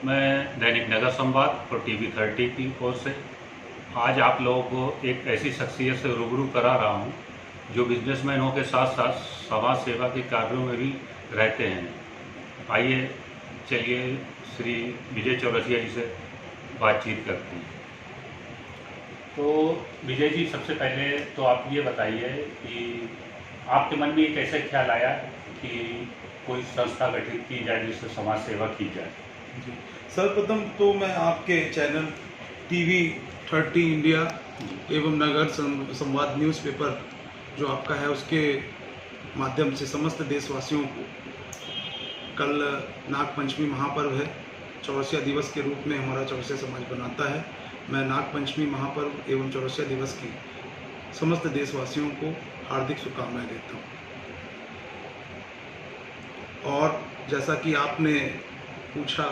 मैं दैनिक नगर संवाद और टीवी 30 की ओर से आज आप लोगों को एक ऐसी शख्सियत से रूबरू करा रहा हूं जो बिजनेसमैनों के साथ साथ समाज सेवा के कार्यों में भी रहते हैं। आइए चलिए श्री विजय चौरसिया जी से बातचीत करते हैं। तो विजय जी, सबसे पहले तो आप ये बताइए कि आपके मन में एक ऐसे ख्याल आया कि कोई संस्था गठित की जाए जिससे समाज सेवा की जाए। जी, सर्वप्रथम तो मैं आपके चैनल टीवी 30 इंडिया एवं नगर संवाद न्यूज़पेपर जो आपका है उसके माध्यम से समस्त देशवासियों को कल नागपंचमी महापर्व है, चौरसिया दिवस के रूप में हमारा चौरसिया समाज बनाता है। मैं नागपंचमी महापर्व एवं चौरसिया दिवस की समस्त देशवासियों को हार्दिक शुभकामनाएं देता हूँ। और जैसा कि आपने पूछा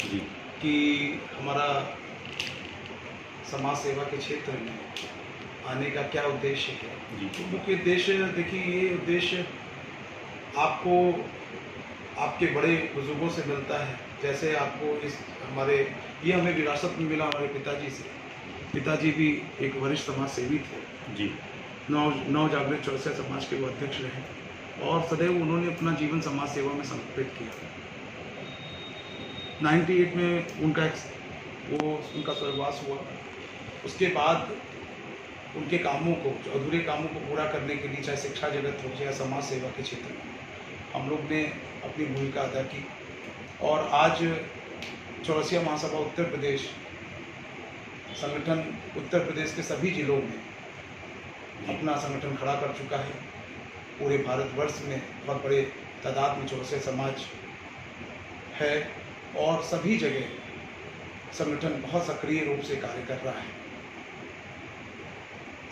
जी कि हमारा समाज सेवा के क्षेत्र में आने का क्या उद्देश्य है। जी तो मुख्य उद्देश्य देखिए, ये उद्देश्य आपको आपके बड़े बुजुर्गों से मिलता है। जैसे आपको ये हमें विरासत में मिला हमारे पिताजी से। पिताजी भी एक वरिष्ठ समाज सेवी थे। जी नव जागृत चौरसिया समाज के वो अध्यक्ष रहे और सदैव उन्होंने अपना जीवन समाज सेवा में समर्पित किया। 98 में उनका स्वर्गवास हुआ। उसके बाद उनके कामों को, अधूरे कामों को पूरा करने के लिए, चाहे शिक्षा जगत हो या समाज सेवा के क्षेत्र में, हम लोग ने अपनी भूमिका अदा की। और आज चौरसिया महासभा उत्तर प्रदेश संगठन उत्तर प्रदेश के सभी जिलों में अपना संगठन खड़ा कर चुका है। पूरे भारतवर्ष में बहुत बड़े तादाद में चौरसिया समाज है और सभी जगह संगठन बहुत सक्रिय रूप से कार्य कर रहा है।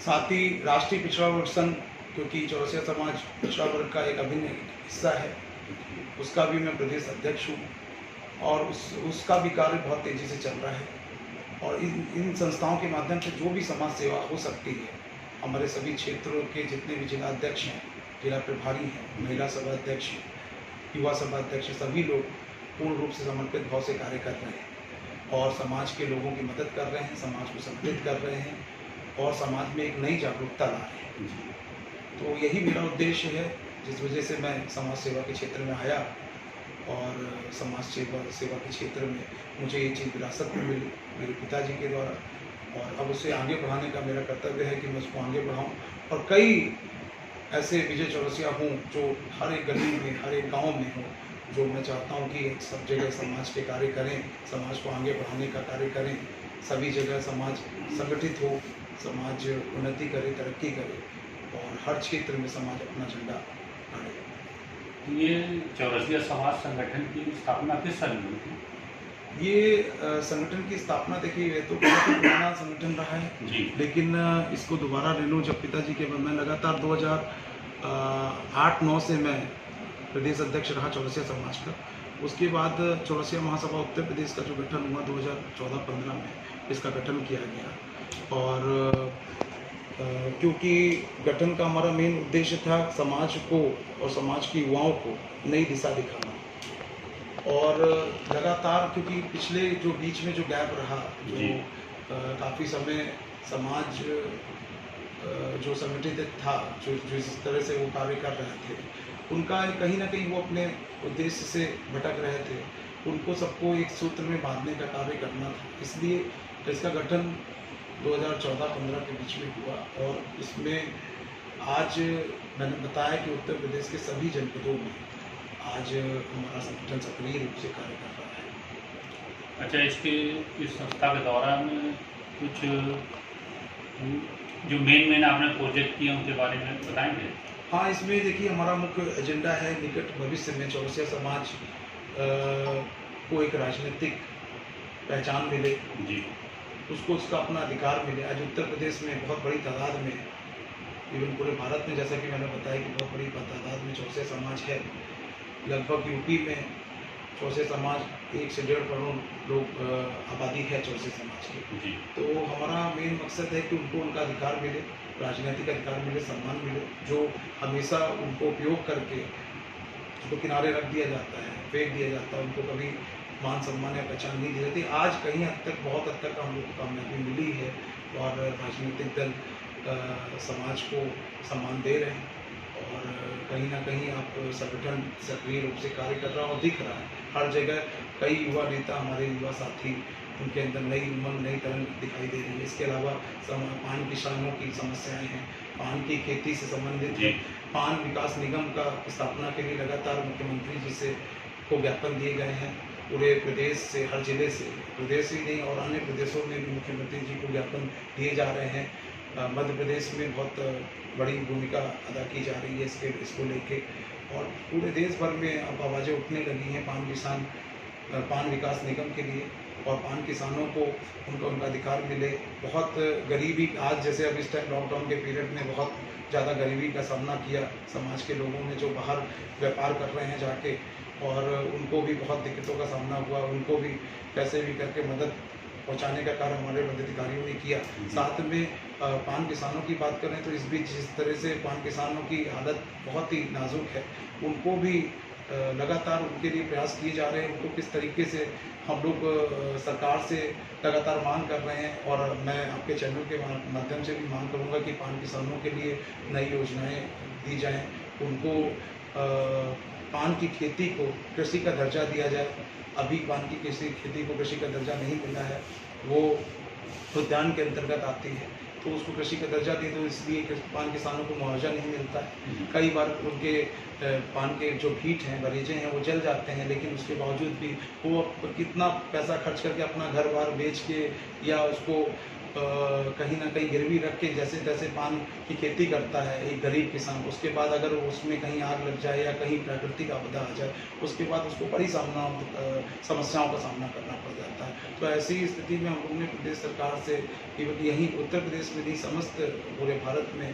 साथ ही राष्ट्रीय पिछड़ा वर्ग संघ, क्योंकि चौरसिया समाज पिछड़ा वर्ग का एक अभिन्न हिस्सा है, उसका भी मैं प्रदेश अध्यक्ष हूँ और उसका भी कार्य बहुत तेज़ी से चल रहा है। और इन संस्थाओं के माध्यम से जो भी समाज सेवा हो सकती है, हमारे सभी क्षेत्रों के जितने भी जिला अध्यक्ष हैं, जिला प्रभारी हैं, महिला सभा अध्यक्ष, युवा सभा अध्यक्ष, सभी लोग पूर्ण रूप से समर्पित भाव से कार्य कर रहे हैं और समाज के लोगों की मदद कर रहे हैं, समाज को संगठित कर रहे हैं और समाज में एक नई जागरूकता ला रहे हैं। तो यही मेरा उद्देश्य है, जिस वजह से मैं समाज सेवा के क्षेत्र में आया और समाज सेवा के क्षेत्र में मुझे ये चीज़ विरासत में मिली मेरे पिताजी के द्वारा। और अब उसे आगे बढ़ाने का मेरा कर्तव्य है कि मैं उसको आगे बढ़ाऊँ और कई ऐसे विजय चौरसिया हूँ जो हर एक गली में, हर एक गांव में हूँ, जो मैं चाहता हूँ कि सब जगह समाज के कार्य करें, समाज को आगे बढ़ाने का कार्य करें, सभी जगह समाज संगठित हो, समाज उन्नति करे, तरक्की करे और हर क्षेत्र में समाज अपना झंडा गाड़े। ये चौरसिया समाज संगठन की स्थापना किस साल में हुई थी? ये संगठन की स्थापना देखिए, ये तो बहुत ही पुराना संगठन रहा है जी। लेकिन इसको दोबारा रिन्यू जब पिताजी के बाद, मैं लगातार 2008-9 से मैं प्रदेश अध्यक्ष रहा चौरसिया समाज का। उसके बाद चौरसिया महासभा उत्तर प्रदेश का जो गठन हुआ 2014-15 में, इसका गठन किया गया। और क्योंकि गठन का हमारा मेन उद्देश्य था समाज को और समाज के युवाओं को नई दिशा दिखाना। और लगातार, क्योंकि पिछले जो बीच में जो गैप रहा, जो काफ़ी समय समाज जो संगठित था, जो जिस तरह से वो कार्य कर रहे थे, उनका कहीं ना कहीं वो अपने उद्देश्य से भटक रहे थे। उनको सबको एक सूत्र में बांधने का कार्य करना था, इसलिए इसका गठन 2014-15 के बीच में हुआ। और इसमें आज मैंने बताया कि उत्तर प्रदेश के सभी जनपदों में आज हमारा संगठन सक्रिय रूप से कार्य कर रहा है। अच्छा, इस संस्था के दौरान कुछ जो मेन आपने प्रोजेक्ट किए उनके बारे में बताएंगे? हाँ, इसमें देखिए हमारा मुख्य एजेंडा है निकट भविष्य में चौरसिया समाज को एक राजनीतिक पहचान मिले, जी, उसको उसका अपना अधिकार मिले। आज उत्तर प्रदेश में बहुत बड़ी तादाद में, इवन पूरे भारत में, जैसा कि मैंने बताया कि बहुत बड़ी तादाद में चौरसिया समाज है। लगभग यूपी में चौरसिया समाज 1 से 1.5 करोड़ लोग आबादी है चौरसिया समाज की। जी। तो हमारा मेन मकसद है कि उनको उनका अधिकार मिले, राजनीतिक अधिकार मिले, सम्मान मिले। जो हमेशा उनको उपयोग करके उनको किनारे रख दिया जाता है, फेंक दिया जाता है, उनको कभी मान सम्मान या पहचान नहीं दी जाती। आज कहीं हद तक, बहुत हद तक हम लोग को कामयाबी मिली है और राजनीतिक दल समाज को सम्मान दे रहे हैं और कहीं ना कहीं आप संगठन सक्रिय रूप से कार्य कर रहा है और दिख रहा है हर जगह। कई युवा नेता, हमारे युवा साथी, उनके अंदर नई उमंग, नई तरंग दिखाई दे रही है। इसके अलावा पान किसानों की समस्याएं हैं, पान की खेती से संबंधित है। पान विकास निगम का स्थापना के लिए लगातार मुख्यमंत्री जी से को ज्ञापन दिए गए हैं। पूरे प्रदेश से, हर जिले से, प्रदेश ही नहीं और अन्य प्रदेशों में भी मुख्यमंत्री जी को ज्ञापन दिए जा रहे हैं। मध्य प्रदेश में बहुत बड़ी भूमिका अदा की जा रही है इसको लेके और पूरे देश भर में अब आवाज़ें उठने लगी हैं पान विकास निगम के लिए और पान किसानों को उनका अधिकार मिले। बहुत गरीबी, आज जैसे अब इस टाइम लॉकडाउन के पीरियड में बहुत ज़्यादा गरीबी का सामना किया समाज के लोगों ने, जो बाहर व्यापार कर रहे हैं जाके, और उनको भी बहुत दिक्कतों का सामना हुआ। उनको भी कैसे भी करके मदद पहुंचाने का कार्य हमारे पदाधिकारियों ने किया। साथ में पान किसानों की बात करें तो इस बीच जिस तरह से पान किसानों की हालत बहुत ही नाजुक है, उनको भी लगातार उनके लिए प्रयास किए जा रहे हैं। उनको किस तरीके से हम लोग सरकार से लगातार मांग कर रहे हैं और मैं आपके चैनल के माध्यम से भी मांग करूंगा कि पान किसानों के लिए नई योजनाएं दी जाएं, उनको पान की खेती को कृषि का दर्जा दिया जाए। अभी पान की खेती को कृषि का दर्जा नहीं मिला है, वो उद्यान के अंतर्गत आती है, तो उसको कृषि का दर्जा दे दो, इसलिए पान किसानों को मुआवजा नहीं मिलता है। कई बार उनके पान के जो कीट हैं, बगीचे हैं, वो जल जाते हैं, लेकिन उसके बावजूद भी वो कितना पैसा खर्च करके अपना घर बार बेच के या उसको कहीं ना कहीं गिरवी रख के जैसे तैसे पान की खेती करता है एक गरीब किसान। उसके बाद अगर उसमें कहीं आग लग जाए या कहीं प्राकृतिक आपदा आ जाए, उसके बाद उसको बड़ी समस्याओं का सामना करना पड़ जाता है। तो ऐसी स्थिति में हम लोग ने प्रदेश सरकार से, केवल यहीं उत्तर प्रदेश में नहीं, समस्त पूरे भारत में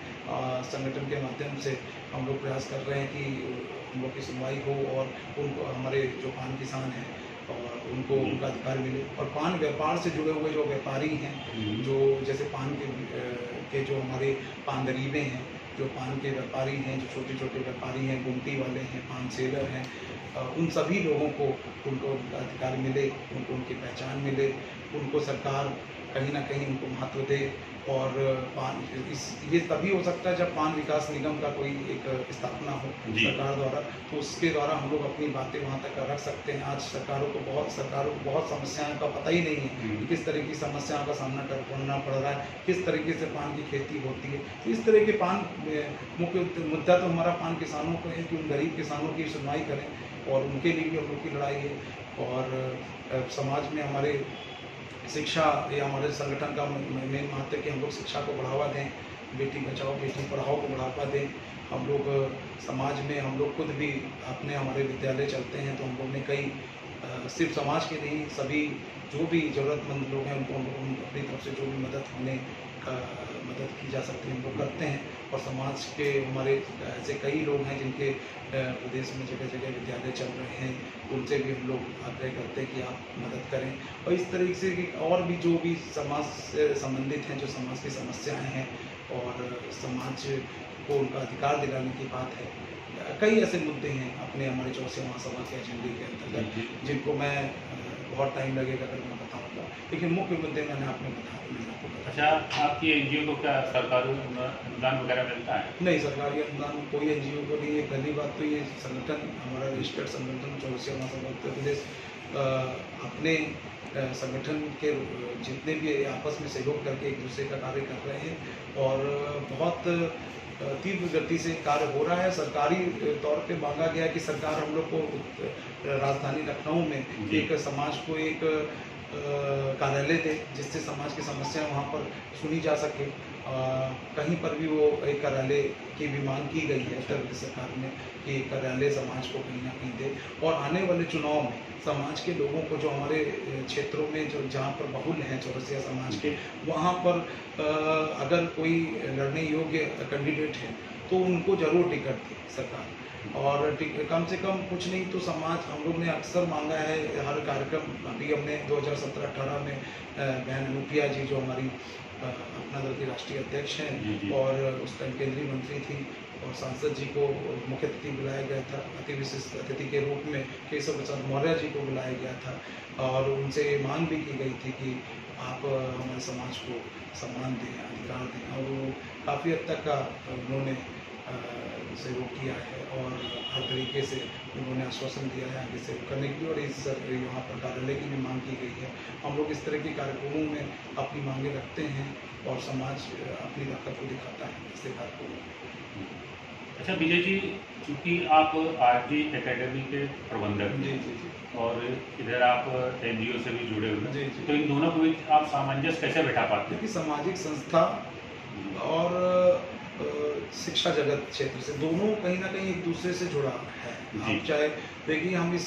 संगठन के माध्यम से हम लोग प्रयास कर रहे हैं कि हम लोग की सुनवाई हो और उनको, हमारे जो पान किसान हैं और उनको उनका अधिकार मिले। और पान व्यापार से जुड़े हुए जो व्यापारी हैं, जो जैसे पान के जो हमारे पान दरीबे हैं, जो पान के व्यापारी हैं, जो छोटे छोटे व्यापारी हैं, गुमटी वाले हैं, पान सेलर हैं, उन सभी लोगों को उनको अधिकार मिले, उनको उनकी पहचान मिले, उनको सरकार कहीं ना कहीं उनको महत्व दे। और ये तभी हो सकता है जब पान विकास निगम का कोई एक स्थापना हो सरकार द्वारा, तो उसके द्वारा हम लोग अपनी बातें वहाँ तक रख सकते हैं। आज सरकारों को बहुत समस्याओं का पता ही नहीं है कि किस तरह की समस्याओं का सामना करना पड़ रहा है, किस तरीके से पान की खेती होती है। तो इस तरह के मुख्य मुद्दा तो हमारा पान किसानों का है कि उन गरीब किसानों की सुनवाई करें और उनके लिए भी हम लोग की लड़ाई है। और समाज में हमारे शिक्षा, या हमारे संगठन का मेन महत्व है कि हम लोग शिक्षा को बढ़ावा दें, बेटी बचाओ बेटी पढ़ाओ को बढ़ावा दें। हम लोग समाज में, हम लोग खुद भी अपने हमारे विद्यालय चलते हैं तो हम लोग ने कई सिर्फ समाज के नहीं, सभी जो भी ज़रूरतमंद लोग हैं उनको हम लोग अपनी तरफ से जो भी मदद की जा सकती है हम लोग करते हैं। और समाज के हमारे ऐसे कई लोग हैं जिनके प्रदेश में जगह जगह विद्यालय चल रहे हैं, उनसे भी हम लोग आग्रह करते हैं कि आप मदद करें। और इस तरीके से कि और भी जो भी समाज से संबंधित हैं, जो समाज की समस्याएं हैं और समाज को उनका अधिकार दिलाने की बात है, कई ऐसे मुद्दे हैं अपने हमारे 64 महासभा के एजेंडे के अंतर्गत, जिनको मैं बहुत टाइम लगेगा अगर मैं बताऊँगा, लेकिन मुख्य मुद्दे मैंने आपको बता। अच्छा, आपकी एनजीओ को क्या सरकारी अनुदान वगैरह मिलता है? नहीं, सरकारी अनुदान कोई एनजीओ को नहीं है। पहली बात तो ये संगठन, हमारा रजिस्टर्ड संगठन 64 महासभा उत्तर प्रदेश अपने संगठन के जितने भी आपस में सहयोग करके एक दूसरे का कार्य कर रहे हैं और बहुत तीव्र गति से कार्य हो रहा है। सरकारी तौर पे मांगा गया कि सरकार हम लोग को राजधानी लखनऊ में एक समाज को एक कार्यालय दे, जिससे समाज की समस्याएं वहाँ पर सुनी जा सके। कहीं पर भी वो एक कार्यालय की भी मांग की गई है उत्तर प्रदेश सरकार ने कि कार्यालय समाज को कहीं ना कहीं दे। और आने वाले चुनाव में समाज के लोगों को, जो हमारे क्षेत्रों में जो जहाँ पर बहुल हैं चौरसिया समाज के, वहाँ पर अगर कोई लड़ने योग्य कैंडिडेट है तो उनको जरूर टिकट दे सरकार। और कम से कम कुछ नहीं तो समाज, हम लोग ने अक्सर मांगा है हर कार्यक्रम, अभी हमने 2017-18 में बहन अनुप्रिया जी जो हमारी अपना दल की राष्ट्रीय अध्यक्ष जी, हैं जी। और उस टाइम केंद्रीय मंत्री थी और सांसद जी को मुख्य अतिथि बुलाया गया था, अति विशिष्ट अतिथि के रूप में केशव प्रसाद मौर्य जी को बुलाया गया था और उनसे मांग भी की गई थी कि आप हमारे समाज को सम्मान दें, अधिकार दें और वो काफ़ी हद तक का उन्होंने सहयोग किया है और हर तरीके से उन्होंने आश्वासन दिया है आगे से करने की और इस यहाँ पर कार्यालय की भी मांग की गई है। हम लोग इस तरह के कार्यक्रमों में अपनी मांगें रखते हैं और समाज अपनी ताकत को दिखाता है ऐसे कार्यक्रमों। अच्छा विजय जी, चूँकि आप आरजी एकेडमी के प्रबंधक जी हैं जी जी और इधर आप एनजीओ से भी जुड़े हुए जी, हैं, जी। तो इन दोनों के बीच आप सामंजस्य कैसे बैठा पाते हैं? देखिए सामाजिक संस्था और शिक्षा जगत क्षेत्र से दोनों कहीं ना कहीं एक दूसरे से जुड़ा है। जी। आप चाहे देखिए हम इस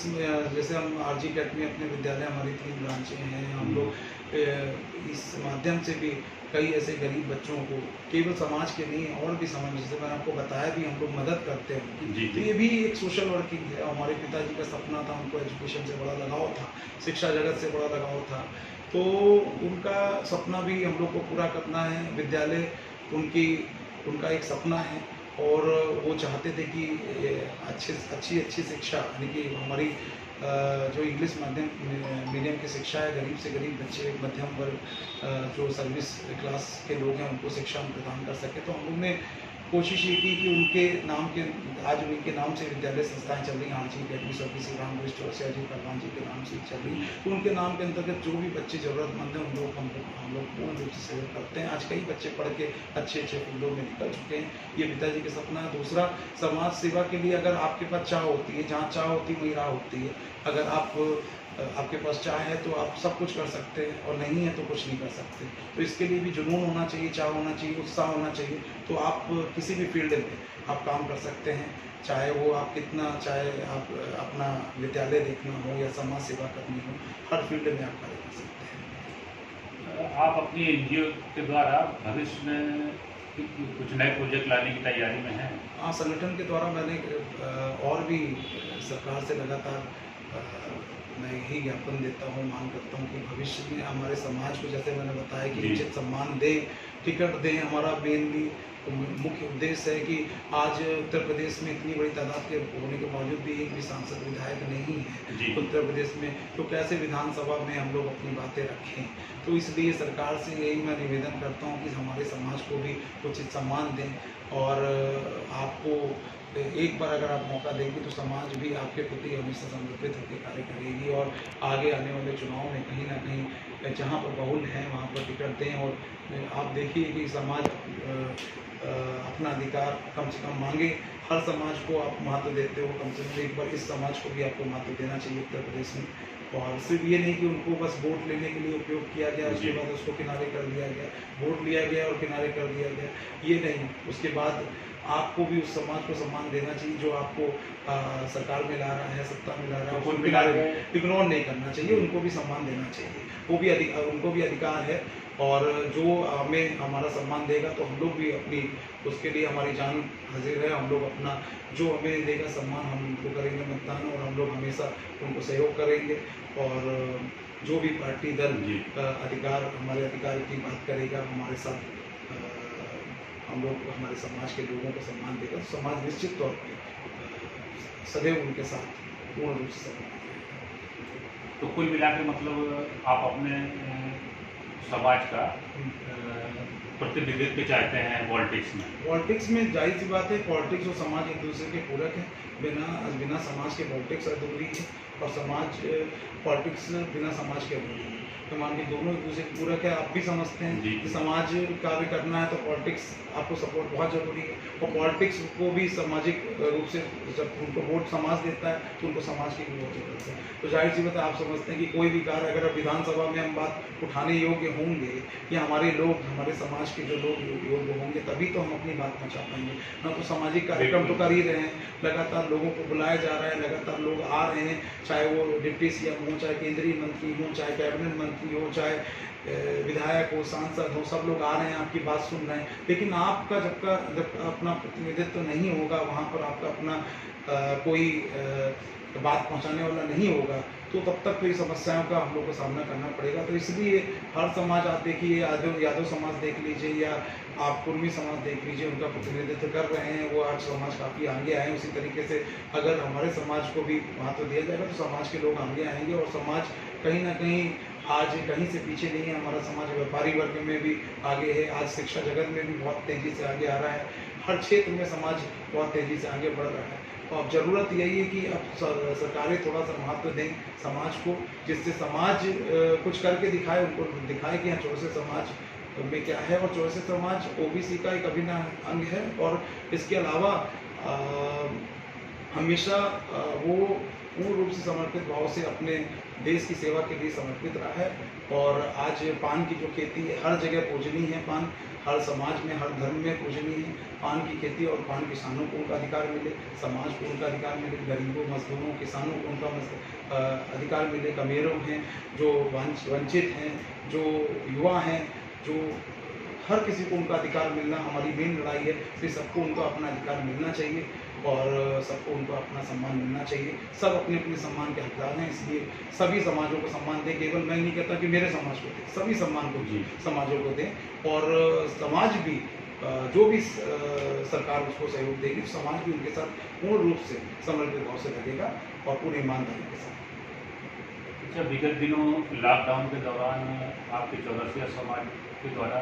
जैसे हम आरजी अकेडमी अपने विद्यालय हमारी 3 ब्रांचें हैं, हम लोग इस माध्यम से भी कई ऐसे गरीब बच्चों को केवल समाज के नहीं और भी समाज, जैसे मैंने आपको बताया भी, हम लोग मदद करते हैं उनकी। जी, तो जी। ये भी एक सोशल वर्किंग है। हमारे पिताजी का सपना था, उनको एजुकेशन से बड़ा लगाव था, शिक्षा जगत से बड़ा लगाव था, तो उनका सपना भी हम लोग को पूरा करना है। विद्यालय उनका एक सपना है और वो चाहते थे कि अच्छी शिक्षा, यानी कि हमारी जो इंग्लिश मीडियम की शिक्षा है, गरीब से गरीब बच्चे, मध्यम वर्ग जो सर्विस क्लास के लोग हैं उनको शिक्षा हम प्रदान कर सके। तो हम लोग ने कोशिश ये की कि उनके नाम के, आज उनके नाम से विद्यालय संस्थाएं चल रही हैं, आरजी अकेडमी स्वर्गीय श्री राम वरिष्ठ चौरसिया जी पहलवान जी के नाम से चल रही हैं। तो उनके नाम के अंतर्गत जो भी बच्चे ज़रूरतमंद हैं हम लोग पूर्ण रूप से सहयोग करते हैं। आज कई बच्चे पढ़ के अच्छे फील्डों में निकल चुके हैं। ये पिताजी का सपना है। दूसरा, समाज सेवा के लिए अगर आपके पास चाह होती है, जहाँ चाह होती है वहीं राह होती है। अगर आपके पास चाह है तो आप सब कुछ कर सकते हैं और नहीं है तो कुछ नहीं कर सकते। तो इसके लिए भी जुनून होना चाहिए, चाह होना चाहिए, उत्साह होना चाहिए, तो आप किसी भी फील्ड में आप काम कर सकते हैं। चाहे वो आप चाहे आप अपना विद्यालय देखना हो या समाज सेवा करनी हो, हर फील्ड में आप कार्य कर सकते हैं। आप अपनी एनजीओ के द्वारा भविष्य में कुछ नए प्रोजेक्ट लाने की तैयारी में हैं? हाँ, संगठन के द्वारा मैंने और भी सरकार से लगातार मैं यही ज्ञापन देता हूँ, मांग करता हूँ कि भविष्य में हमारे समाज को, जैसे मैंने बताया कि जी। उचित सम्मान दें, टिकट दें। हमारा मेनली मुख्य उद्देश्य है कि आज उत्तर प्रदेश में इतनी बड़ी तादाद के होने के बावजूद भी एक भी सांसद विधायक नहीं जी। है उत्तर प्रदेश में, तो कैसे विधानसभा में हम लोग अपनी बातें रखें। तो इसलिए सरकार से यही मैं निवेदन करता हूँ कि हमारे समाज को भी उचित सम्मान दें और आपको एक बार अगर आप मौका देंगे तो समाज भी आपके प्रति हमेशा समर्पित होकर कार्य करेगी और आगे आने वाले चुनाव में कहीं ना कहीं जहाँ पर बहुल हैं वहाँ पर टिकट दें। और आप देखिए कि समाज अपना अधिकार कम से कम मांगे। हर समाज को आप महत्व देते हो, कम से कम एक बार इस समाज को भी आपको महत्व देना चाहिए उत्तर प्रदेश में। और सिर्फ ये नहीं कि उनको बस वोट लेने के लिए उपयोग किया गया, उसके बाद उसको किनारे कर दिया गया, वोट लिया गया और किनारे कर दिया गया, ये नहीं। उसके बाद आपको भी उस समाज को सम्मान देना चाहिए जो आपको सरकार में ला रहा है, सत्ता में ला रहा है, तो उसको किनारे इग्नोर नहीं करना चाहिए, उनको भी सम्मान देना चाहिए। उनको भी अधिकार है और जो हमें हमारा सम्मान देगा तो हम लोग भी अपनी, उसके लिए हमारी जान हाजिर है। हम लोग अपना जो हमें देगा सम्मान हम उनको करेंगे मतदान, और हम लोग हमेशा उनको सहयोग करेंगे। और जो भी पार्टी दल अधिकार, हमारे अधिकार की बात करेगा, हमारे साथ हम लोग हमारे समाज के लोगों को सम्मान देगा, तो समाज निश्चित तौर पर सदैव उनके साथ पूर्ण रूप से सम्मान देगा। तो कुल मिला के मतलब आप अपने समाज का प्रतिनिधित्व चाहते हैं पॉलिटिक्स में? पॉलिटिक्स में जाहिर सी बात है, पॉलिटिक्स और समाज एक दूसरे के पूरक हैं। बिना समाज के पॉलिटिक्स अधूरी है और पॉलिटिक्स बिना समाज के अधूरी है। तो मान के दोनों एक दूसरे के पूरक है। आप भी समझते हैं कि समाज कार्य करना है तो पॉलिटिक्स आपको सपोर्ट बहुत ज़रूरी है। और पॉलिटिक्स को भी सामाजिक रूप से जब उनको वोट समाज देता है तो उनको समाज की भी बहुत जरूरत है। तो जाहिर सी बात है, आप समझते हैं कि कोई भी कार्य अगर विधानसभा में हम बात उठाने योग्य होंगे या हमारे लोग, हमारे समाज के जो लोग योग्य होंगे, तभी तो हम अपनी बात पहुँचा पाएंगे। ना तो सामाजिक कार्यक्रम तो कर ही रहे हैं, लगातार लोगों को बुलाया जा रहा है, लगातार लोग आ रहे हैं, चाहे वो डिप्टी सीएम हो, चाहे केंद्रीय मंत्री हो, चाहे कैबिनेट मंत्री हो, चाहे विधायक हो, सांसद हो, सब लोग आ रहे हैं, आपकी बात सुन रहे हैं। लेकिन आपका जब अपना प्रतिनिधित्व नहीं होगा, वहाँ पर आपका अपना कोई बात पहुंचाने वाला नहीं होगा तो तब तक कई समस्याओं का हम लोग को सामना करना पड़ेगा। तो इसलिए हर समाज, आप देखिए यादव समाज देख लीजिए या आप कुर्मी समाज देख लीजिए, उनका प्रतिनिधित्व कर रहे हैं, वो आज समाज काफ़ी आगे आए। उसी तरीके से अगर हमारे समाज को भी महत्व दिया जाएगा तो समाज के लोग आगे आएंगे और समाज कहीं ना कहीं आज कहीं से पीछे नहीं है। हमारा समाज व्यापारी वर्ग में भी आगे है, आज शिक्षा जगत में भी बहुत तेज़ी से आगे आ रहा है, हर क्षेत्र में समाज बहुत तेज़ी से आगे बढ़ रहा है। तो अब ज़रूरत यही है कि अब सरकारें थोड़ा सा महत्व दें समाज को, जिससे समाज कुछ करके दिखाए, उनको दिखाए कि हाँ चौरसिया समाज में क्या है। और चौरसिया समाज ओबीसी का एक अभिन्न अंग है और इसके अलावा हमेशा वो पूर्ण रूप से समर्पित भाव से अपने देश की सेवा के लिए समर्पित रहा है। और आज पान की जो खेती है हर जगह पूजनीय है, पान हर समाज में, हर धर्म में पूजनीय है। पान की खेती और पान किसानों को उनका अधिकार मिले, समाज को उनका अधिकार मिले, गरीबों, मजदूरों, किसानों को उनका अधिकार मिले, कमेरों हैं जो वंचित हैं, जो युवा हैं, जो हर किसी को उनका अधिकार मिलना हमारी मेन लड़ाई है। फिर सबको उनका अपना अधिकार मिलना चाहिए और सबको उनको अपना सम्मान मिलना चाहिए। सब अपने अपने सम्मान के हकदार हैं, इसलिए सभी समाजों को सम्मान दें। केवल मैं नहीं कहता कि मेरे समाज को दें, सभी सम्मान को समाजों को दें। और समाज भी जो भी सरकार उसको सहयोग देगी तो समाज भी उनके साथ पूर्ण रूप से समर्पित भाव से लगेगा और पूरी ईमानदारी के साथ। अच्छा, विगत दिनों लॉकडाउन के दौरान आपके चौरसिया समाज के द्वारा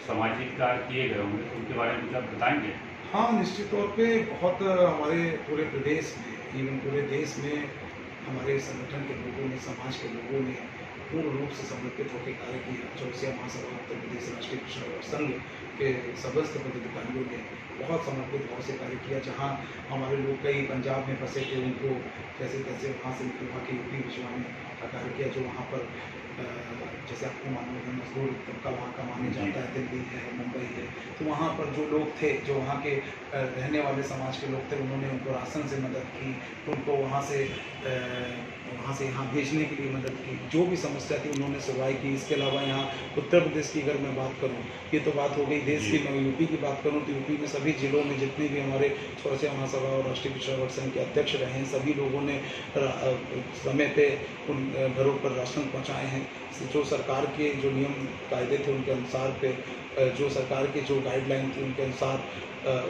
सामाजिक कार्य किए गए होंगे, तो उनके बारे में कुछ आप बताएंगे? हाँ, निश्चित तौर पे बहुत हमारे पूरे प्रदेश में, इवन पूरे देश में हमारे संगठन के लोगों ने, समाज के लोगों ने पूर्ण रूप से समर्पित होकर कार्य किया। चौरसिया महासभा उत्तर प्रदेश राष्ट्रीय पिछड़ा वर्ग संघ के समस्त पदाधिकारियों ने बहुत समर्पित भाव से कार्य किया। जहाँ हमारे लोग कई पंजाब में फंसे थे, उनको कैसे कैसे वहाँ से वहाँ के यूपी भिजवाने का कार्य किया। जो वहाँ पर जैसे आपको मालूम है मजदूर तबका वहाँ का माने जाता है, दिल्ली है, मुंबई है, तो वहाँ पर जो लोग थे, जो वहाँ के रहने वाले समाज के लोग थे, उन्होंने उनको राशन से मदद की, उनको वहाँ से यहाँ भेजने के लिए मदद की। जो भी समस्या थी उन्होंने सुनवाई की। इसके अलावा यहाँ उत्तर प्रदेश की अगर मैं बात करूँ, ये तो बात हो गई देश की, मैं यूपी की बात करूँ तो यूपी में सभी जिलों में जितने भी हमारे चौरसिया महासभा और राष्ट्रीय पिछड़ा वर्ग संघ के अध्यक्ष रहे हैं, सभी लोगों ने समय पे उन घरों पर राशन पहुँचाए हैं। जो सरकार के जो नियम कायदे थे उनके अनुसार पे, जो सरकार के जो गाइडलाइन थी उनके अनुसार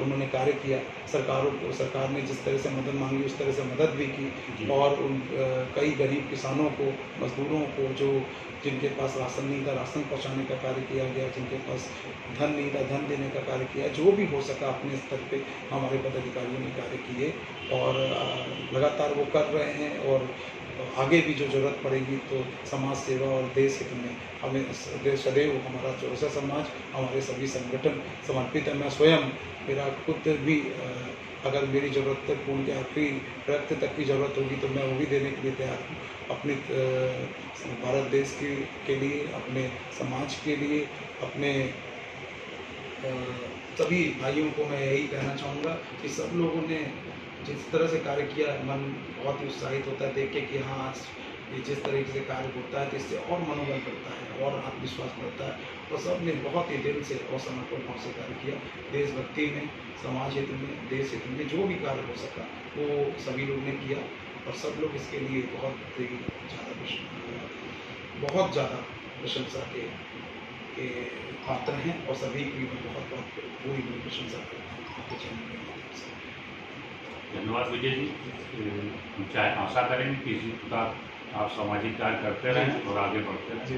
उन्होंने कार्य किया। सरकार ने जिस तरह से मदद मांगी उस तरह से मदद भी की। और कई गरीब किसानों को, मजदूरों को, जो जिनके पास राशन नहीं था, राशन पहुंचाने का कार्य किया गया। जिनके पास धन नहीं था, धन देने का कार्य किया। जो भी हो सका अपने स्तर पे हमारे पदाधिकारियों ने कार्य किए और लगातार वो कर रहे हैं। और आगे भी जो जरूरत पड़ेगी तो समाज सेवा और देश हित में हमें सदैव हमारा चौरसिया समाज, हमारे सभी संगठन समर्पित है। मैं स्वयं, मेरा खुद भी अगर मेरी ज़रूरत तक खून के आखिरी रक्त तक की ज़रूरत होगी तो मैं वो भी देने के लिए तैयार हूँ। अपने भारत देश के लिए, अपने समाज के लिए, अपने सभी भाइयों को मैं यही कहना चाहूँगा कि सब लोगों ने जिस तरह से कार्य किया, मन बहुत ही उत्साहित होता है देख के कि हाँ आज ये जिस तरीके से कार्य होता है तो इससे और मनोबल बढ़ता है और आत्मविश्वास बढ़ता है। और सब ने बहुत ही दिल से और समर्पण भाव से कार्य किया। देशभक्ति में, समाज हित में, देश हित में जो भी कार्य हो सका वो सभी लोग ने किया। और सब लोग इसके लिए बहुत ज़्यादा प्रशंसा के पात्र हैं। और सभी की मैं बहुत पूरी प्रशंसा करता हूँ आपके चैनल के माध्यम से। धन्यवाद विजय जी। हम आशा करेंगे कि इसी प्रकार आप सामाजिक कार्य करते रहें और आगे बढ़ते रहें। जी।